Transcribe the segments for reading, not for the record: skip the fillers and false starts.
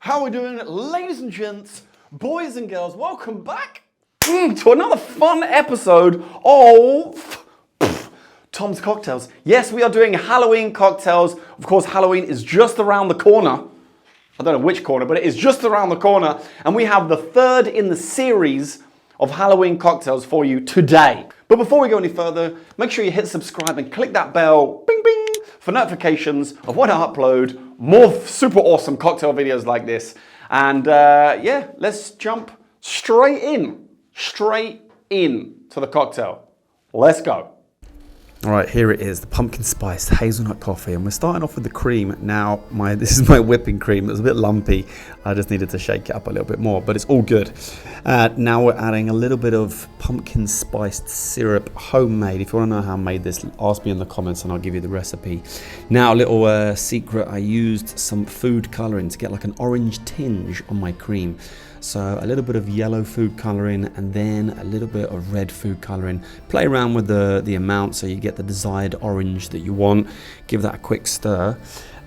How are we doing, ladies and gents, boys and girls? Welcome back to another fun episode of Tom's Cocktails. Yes, we are doing Halloween cocktails. Of course, Halloween is just around the corner. I don't know which corner, but it is just around the corner. And we have the third in the series of Halloween cocktails for you today. But before we go any further, make sure you hit subscribe and click that bell, bing bing, for notifications of when I upload more super awesome cocktail videos like this. And yeah, let's jump straight in to the cocktail. Let's go. All right, here it is, the pumpkin spiced hazelnut coffee, and we're starting off with the cream. Now, this is my whipping cream. It was a bit lumpy. I just needed to shake it up a little bit more, but it's all good. Now we're adding a little bit of pumpkin spiced syrup, homemade. If you want to know how I made this, ask me in the comments and I'll give you the recipe. Now, a little secret, I used some food coloring to get like an orange tinge on my cream. So a little bit of yellow food coloring and then a little bit of red food coloring. Play around with the amount so you get the desired orange that you want. Give that a quick stir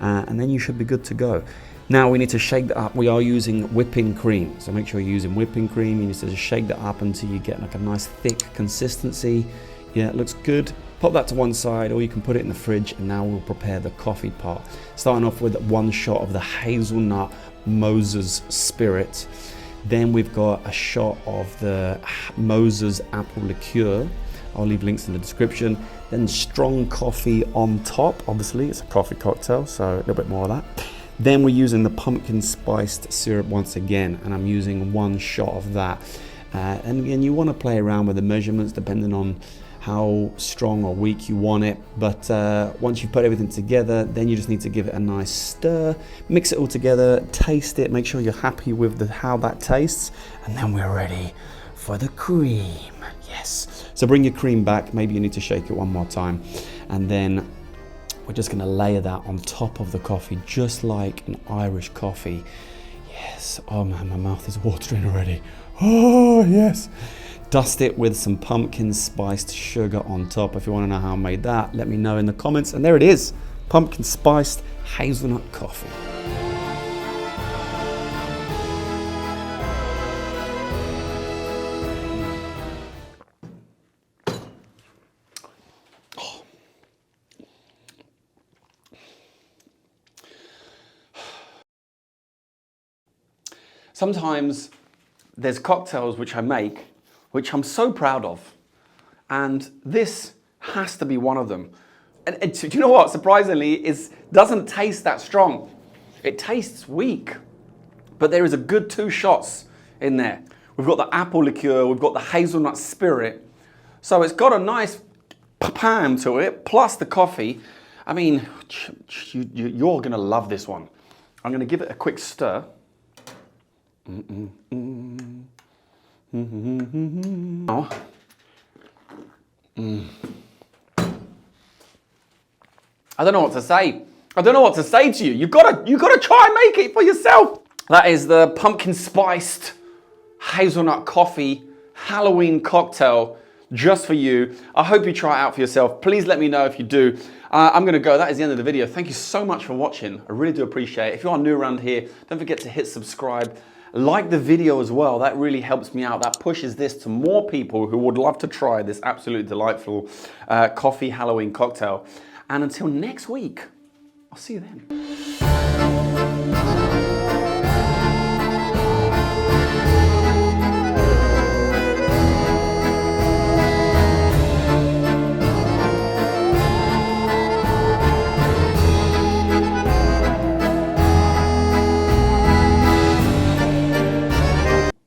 and then you should be good to go. Now we need to shake that up. We are using whipping cream. So make sure you're using whipping cream. You need to just shake that up until you get like a nice thick consistency. Yeah, it looks good. Pop that to one side or you can put it in the fridge, and now we'll prepare the coffee part. Starting off with one shot of the Hazelnut MOZERS Spirit. Then we've got a shot of the MOZERS apple liqueur. I'll leave links in the description. Then strong coffee on top. Obviously, it's a coffee cocktail, so a little bit more of that. Then we're using the pumpkin spiced syrup once again, and I'm using one shot of that. And again, you want to play around with the measurements depending on how strong or weak you want it. But once you've put everything together, then you just need to give it a nice stir, mix it all together, taste it, make sure you're happy with how that tastes, and then we're ready for the cream. Yes. So bring your cream back, maybe you need to shake it one more time, and then we're just gonna layer that on top of the coffee, just like an Irish coffee. Yes. Oh man, my mouth is watering already. Oh yes. Dust it with some pumpkin spiced sugar on top. If you want to know how I made that, let me know in the comments. And there it is, pumpkin spiced hazelnut coffee. Oh. Sometimes there's cocktails which I make which I'm so proud of, and this has to be one of them. And do you know what? Surprisingly, it doesn't taste that strong. It tastes weak, but there is a good 2 shots in there. We've got the apple liqueur, we've got the hazelnut spirit, so it's got a nice pam to it, plus the coffee. I mean, you're gonna love this one. I'm gonna give it a quick stir. Now, I don't know what to say. I don't know what to say to you. You gotta try and make it for yourself. That is the pumpkin spiced hazelnut coffee Halloween cocktail just for you. I hope you try it out for yourself. Please let me know if you do. I'm gonna go. That is the end of the video. Thank you so much for watching. I really do appreciate it. If you are new around here, don't forget to hit subscribe. Like the video as well, that really helps me out. That pushes this to more people who would love to try this absolutely delightful coffee Halloween cocktail. And until next week, I'll see you then.